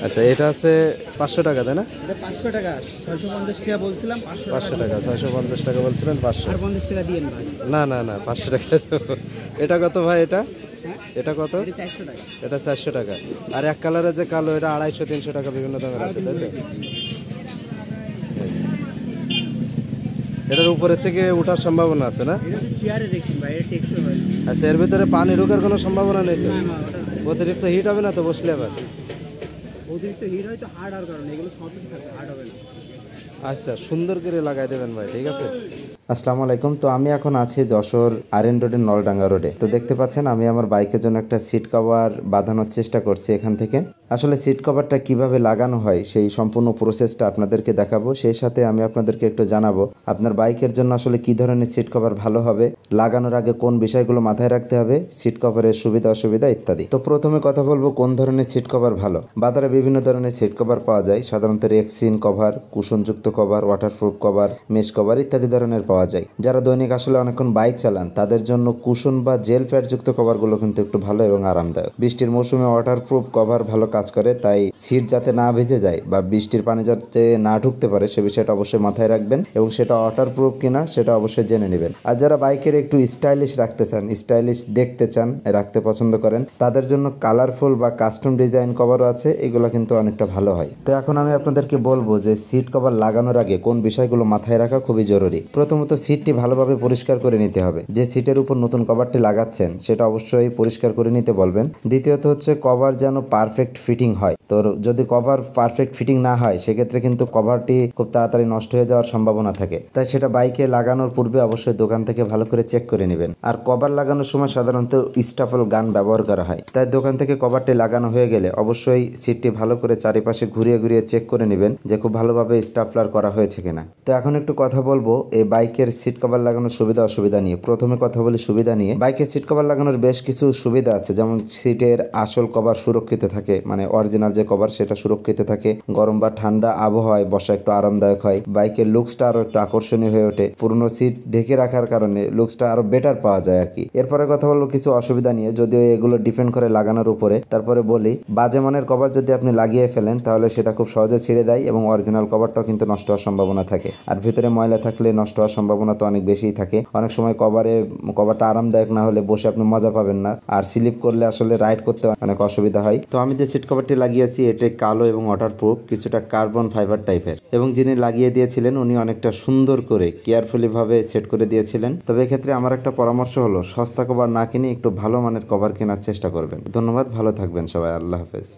আচ্ছা, এটা আছে 500 টাকা, তাই না? এটা 500 টাকা, 650 টাকা বলছিলাম, 500 টাকা, 650 টাকা বলছিলেন, 500। আর 50 টাকা দিয়েন ভাই। না না না, 500 টাকা। এটা কত ভাই? এটা হ্যাঁ, এটা কত? এটা 400 টাকা। এটা 400 টাকা। আর এক কালারের যে কালো, এটা 250-300 টাকা, বিভিন্ন দামের আছে, তাই তো? এটার উপরের থেকে ওঠার সম্ভাবনা আছে না? এটা হচ্ছে চেয়ারে দেখছেন ভাই, এটা টেকসই হয় না। আচ্ছা, এর ভিতরে পানি ঢোকার কোনো সম্ভাবনা নেই তো? না না, ওটা অতিরিক্ত হিট হবে না তো বসলে আবার? অতিরিক্ত হিট হয় তো হার্ড হওয়ার কারণে, এগুলো সফট থাকে, হার্ড হবে না। আচ্ছা, সুন্দর করে লাগাই দেবেন ভাই, ঠিক আছে? আসসালামু আলাইকুম। তো আমি এখন আছি যশোর আরএন রোডের নলডাঙ্গা রোডে। তো দেখতে পাচ্ছেন আমি আমার বাইকের জন্য একটা সিট কভার বাঁধানোর চেষ্টা করছি এখান থেকে। আসলে সিট কভারটা কিভাবে লাগানো হয় সেই সম্পূর্ণ প্রসেসটা আপনাদেরকে দেখাবো। সেই সাথে আমি আপনাদেরকে একটু জানাবো আপনার বাইকের জন্য আসলে কি ধরনের সিট কভার ভালো হবে, লাগানোর আগে কোন বিষয়গুলো মাথায় রাখতে হবে, সিট কভারের সুবিধা অসুবিধা ইত্যাদি। তো প্রথমে কথা বলবো কোন ধরনের সিট কভার ভালো। বাজারে বিভিন্ন ধরনের সিট কভার পাওয়া যায়, সাধারণত রেক্সিন কভার, কুশনযুক্ত cover, waterproof cover, mesh cover ইত্যাদি ধরনের পাওয়া যায়। যারা দৈনিক আসলে অনেকক্ষণ বাইক চালান তাদের জন্য কুশন বা জেল প্যাড যুক্ত কভারগুলো কিন্তু একটু ভালো এবং আরামদায়ক। বৃষ্টির মৌসুমে ওয়াটারপ্রুফ কভার ভালো কাজ করে, তাই সিট যাতে না ভিজে যায় বা বৃষ্টির পানি যাতে না ঢুকতে পারে সে বিষয়টা অবশ্যই মাথায় রাখবেন এবং সেটা ওয়াটারপ্রুফ কিনা সেটা অবশ্যই জেনে নেবেন। আর যারা বাইকের একটু স্টাইলিশ রাখতে চান, স্টাইলিশ দেখতে চান, রাখতে পছন্দ করেন, তাদের জন্য কালারফুল বা কাস্টম ডিজাইন কভারও আছে, এগুলো কিন্তু অনেকটা ভালো হয়। তো এখন আমি আপনাদেরকে বলবো যে সিট কভার লাগানোর আগে কোন বিষয়গুলো মাথায় রাখা খুবই জরুরি। প্রথমত সিটটি ভালোভাবে পরিষ্কার করে নিতে হবে। যে সিটের উপর নতুন কভারটি লাগাচ্ছেন সেটা অবশ্যই পরিষ্কার করে নিতে বলবেন। দ্বিতীয়ত হচ্ছে কভার যেন পারফেক্ট ফিটিং হয়। তো যদি কভার পারফেক্ট ফিটিং না হয় সেক্ষেত্রে কিন্তু কভারটি খুব তাড়াতাড়ি নষ্ট হয়ে যাওয়ার সম্ভাবনা থাকে, তাই সেটা বাইকে লাগানোর পূর্বে অবশ্যই দোকান থেকে ভালো করে চেক করে নেবেন। আর কভার লাগানোর সময় সাধারণত স্টাফল গান ব্যবহার করা হয়, তাই দোকান থেকে কভারটি লাগানো হয়ে গেলে অবশ্যই সিটটি ভালো করে চারিপাশে ঘুরিয়ে ঘুরিয়ে চেক করে নেবেন যে খুব ভালোভাবে স্টাফলার করা হয়েছে কিনা। তো এখন একটু কথা বলবো এই বাইকের সিট কভার লাগানোর সুবিধা অসুবিধা নিয়ে। প্রথমে কথা বলি সুবিধা নিয়ে। বাইকের সিট কভার লাগানোর বেশ কিছু সুবিধা আছে, যেমন সিটের আসল কভার সুরক্ষিত থাকে, মানে অরিজিনাল যে কভার সেটা সুরক্ষিত থাকে। গরম বা ঠান্ডা আবহাওয়ায় বসা একটু আরামদায়ক হয়। বাইকের লুকসটা আরো একটু আকর্ষণীয় হয়ে ওঠে। পুরনো সিট ঢেকে রাখার কারণে লুকসটা আরো বেটার পাওয়া যায় আর কি। এরপরে কথা বলবো কিছু অসুবিধা নিয়ে, যদিও এগুলো ডিপেন্ড করে লাগানোর উপরে। তারপরে বলি বাজে মানের কভার যদি আপনি লাগিয়ে ফেলেন তাহলে সেটা খুব সহজে ছিঁড়ে দেয় এবং অরিজিনাল কভারটাও কিন্তু নষ্ট হওয়ার সম্ভাবনা থাকে। আর ভিতরে ময়লা থাকলে নষ্ট হওয়ার সম্ভাবনা তো অনেক বেশিই থাকে। অনেক সময় কভারটা আরামদায়ক না হলে বসে আপনি মজা পাবেন না, আর স্লিপ করলে আসলে রাইড করতে অনেক অসুবিধা হয়। তো আমি যে সিট কভারটি লাগিয়েছি এটা কালো এবং ওয়াটারপ্রুফ, কিছুটা কার্বন ফাইবার টাইপের, এবং যিনি লাগিয়ে দিয়েছিলেন উনি অনেকটা সুন্দর করে কেয়ারফুলি ভাবে সেট করে দিয়েছিলেন। তবে এক্ষেত্রে আমার একটা পরামর্শ হলো সস্তা কভার না কিনে একটু ভালো মানের কভার কেনার চেষ্টা করবেন। ধন্যবাদ, ভালো থাকবেন সবাই, আল্লাহ হাফেজ।